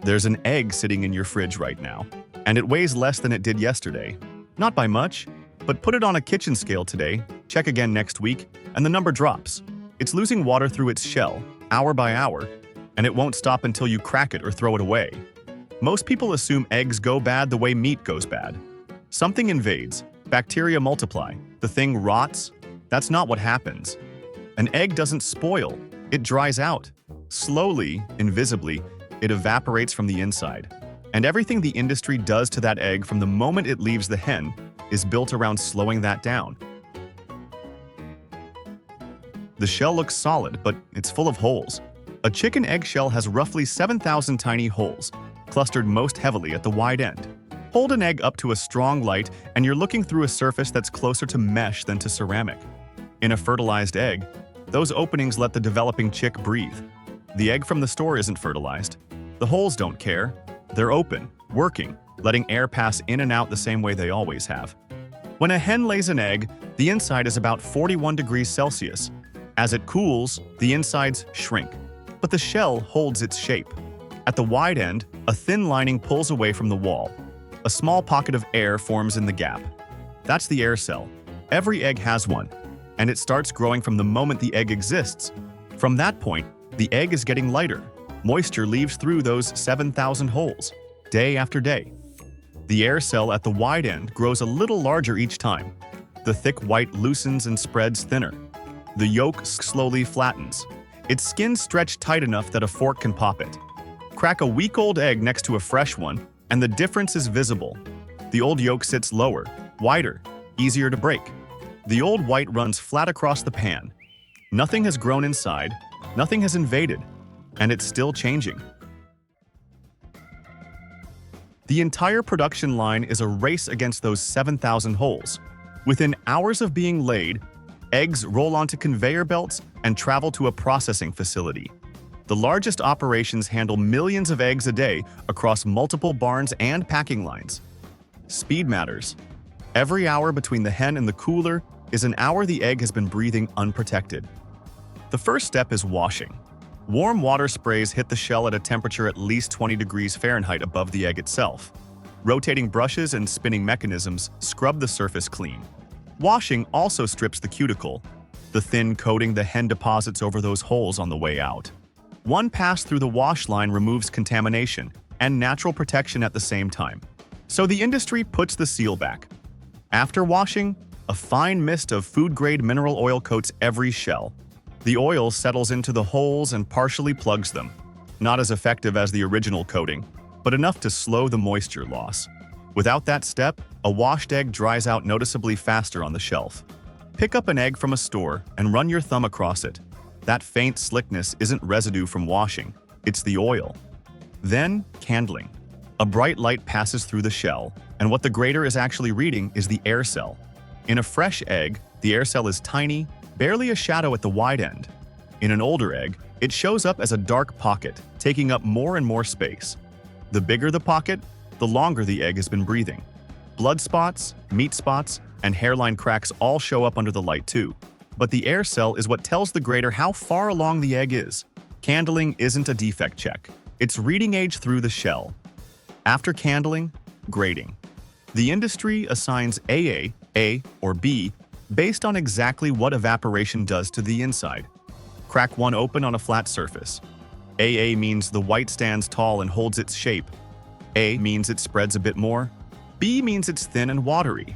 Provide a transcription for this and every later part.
There's an egg sitting in your fridge right now, and it weighs less than it did yesterday. Not by much, but put it on a kitchen scale today, check again next week, and the number drops. It's losing water through its shell, hour by hour, and it won't stop until you crack it or throw it away. Most people assume eggs go bad the way meat goes bad. Something invades, bacteria multiply, the thing rots. That's not what happens. An egg doesn't spoil, it dries out. Slowly, invisibly, it evaporates from the inside. And everything the industry does to that egg from the moment it leaves the hen is built around slowing that down. The shell looks solid, but it's full of holes. A chicken eggshell has roughly 7,000 tiny holes, clustered most heavily at the wide end. Hold an egg up to a strong light and you're looking through a surface that's closer to mesh than to ceramic. In a fertilized egg, those openings let the developing chick breathe. The egg from the store isn't fertilized. The holes don't care. They're open, working, letting air pass in and out the same way they always have. When a hen lays an egg, the inside is about 41 degrees Celsius. As it cools, the insides shrink, but the shell holds its shape. At the wide end, a thin lining pulls away from the wall. A small pocket of air forms in the gap. That's the air cell. Every egg has one, and it starts growing from the moment the egg exists. From that point, the egg is getting lighter. Moisture leaves through those 7,000 holes, day after day. The air cell at the wide end grows a little larger each time. The thick white loosens and spreads thinner. The yolk slowly flattens. Its skin stretched tight enough that a fork can pop it. Crack a week-old egg next to a fresh one, and the difference is visible. The old yolk sits lower, wider, easier to break. The old white runs flat across the pan. Nothing has grown inside, nothing has invaded, and it's still changing. The entire production line is a race against those 7,000 holes. Within hours of being laid, eggs roll onto conveyor belts and travel to a processing facility. The largest operations handle millions of eggs a day across multiple barns and packing lines. Speed matters. Every hour between the hen and the cooler is an hour the egg has been breathing unprotected. The first step is washing. Warm water sprays hit the shell at a temperature at least 20 degrees Fahrenheit above the egg itself. Rotating brushes and spinning mechanisms scrub the surface clean. Washing also strips the cuticle, the thin coating the hen deposits over those holes on the way out. One pass through the wash line removes contamination and natural protection at the same time. So the industry puts the seal back. After washing, a fine mist of food-grade mineral oil coats every shell. The oil settles into the holes and partially plugs them. Not as effective as the original coating, but enough to slow the moisture loss. Without that step, a washed egg dries out noticeably faster on the shelf. Pick up an egg from a store and run your thumb across it. That faint slickness isn't residue from washing, it's the oil. Then, candling. A bright light passes through the shell, and what the grater is actually reading is the air cell. In a fresh egg, the air cell is tiny, barely a shadow at the wide end. In an older egg, it shows up as a dark pocket, taking up more and more space. The bigger the pocket, the longer the egg has been breathing. Blood spots, meat spots, and hairline cracks all show up under the light too. But the air cell is what tells the grater how far along the egg is. Candling isn't a defect check. It's reading age through the shell. After candling, grading. The industry assigns AA, A, or B based on exactly what evaporation does to the inside. Crack one open on a flat surface. AA means the white stands tall and holds its shape. A means it spreads a bit more. B means it's thin and watery.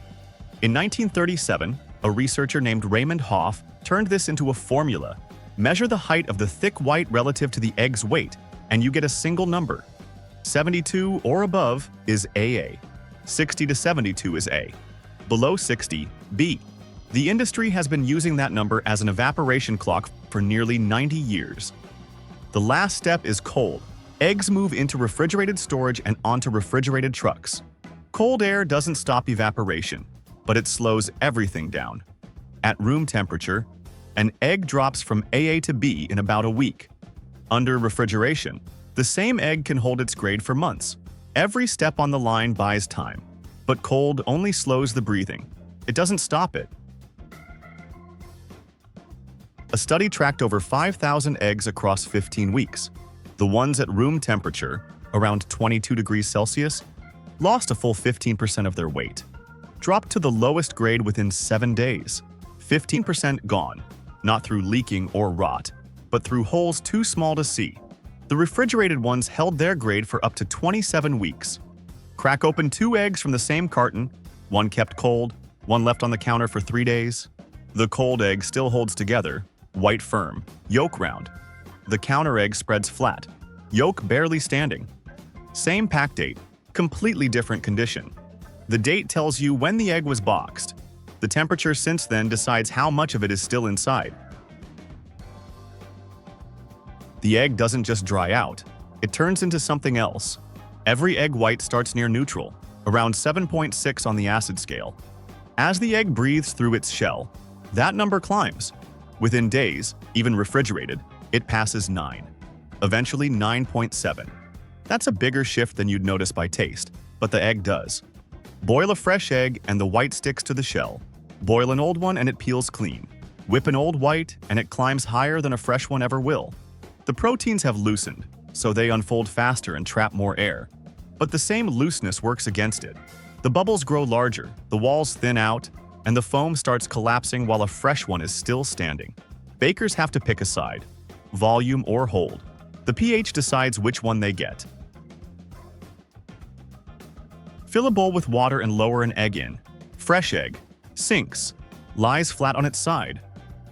In 1937, a researcher named Raymond Hoff turned this into a formula. Measure the height of the thick white relative to the egg's weight, and you get a single number. 72 or above is AA. 60 to 72 is A. Below 60, B. The industry has been using that number as an evaporation clock for nearly 90 years. The last step is cold. Eggs move into refrigerated storage and onto refrigerated trucks. Cold air doesn't stop evaporation, but it slows everything down. At room temperature, an egg drops from AA to B in about a week. Under refrigeration, the same egg can hold its grade for months. Every step on the line buys time, but cold only slows the breathing. It doesn't stop it. A study tracked over 5,000 eggs across 15 weeks. The ones at room temperature, around 22 degrees Celsius, lost a full 15% of their weight. Dropped to the lowest grade within 7 days. 15% gone, not through leaking or rot, but through holes too small to see. The refrigerated ones held their grade for up to 27 weeks. Crack open 2 eggs from the same carton, one kept cold, one left on the counter for 3 days. The cold egg still holds together, white firm, yolk round. The counter egg spreads flat, yolk barely standing. Same pack date, completely different condition. The date tells you when the egg was boxed. The temperature since then decides how much of it is still inside. The egg doesn't just dry out, it turns into something else. Every egg white starts near neutral, around 7.6 on the acid scale. As the egg breathes through its shell, that number climbs. Within days, even refrigerated, it passes 9. Eventually 9.7. That's a bigger shift than you'd notice by taste, but the egg does. Boil a fresh egg and the white sticks to the shell. Boil an old one and it peels clean. Whip an old white and it climbs higher than a fresh one ever will. The proteins have loosened, so they unfold faster and trap more air. But the same looseness works against it. The bubbles grow larger, the walls thin out, and the foam starts collapsing while a fresh one is still standing. Bakers have to pick a side, volume or hold. The pH decides which one they get. Fill a bowl with water and lower an egg in. Fresh egg. Sinks. Lies flat on its side.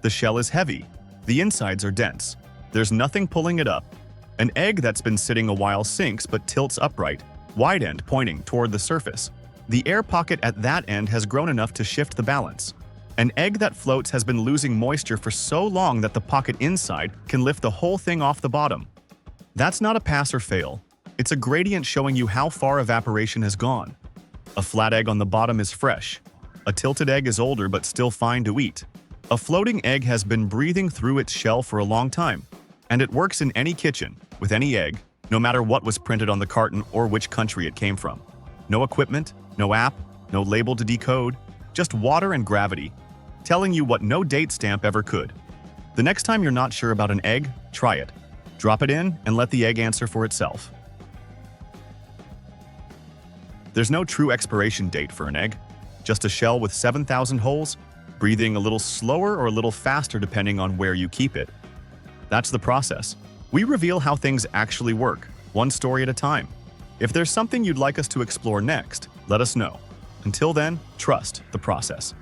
The shell is heavy. The insides are dense. There's nothing pulling it up. An egg that's been sitting a while sinks but tilts upright, wide end pointing toward the surface. The air pocket at that end has grown enough to shift the balance. An egg that floats has been losing moisture for so long that the pocket inside can lift the whole thing off the bottom. That's not a pass or fail. It's a gradient showing you how far evaporation has gone. A flat egg on the bottom is fresh. A tilted egg is older but still fine to eat. A floating egg has been breathing through its shell for a long time. And it works in any kitchen, with any egg, no matter what was printed on the carton or which country it came from. No equipment, no app, no label to decode, just water and gravity, telling you what no date stamp ever could. The next time you're not sure about an egg, try it. Drop it in and let the egg answer for itself. There's no true expiration date for an egg, just a shell with 7,000 holes, breathing a little slower or a little faster depending on where you keep it. That's the process. We reveal how things actually work, one story at a time. If there's something you'd like us to explore next, let us know. Until then, trust the process.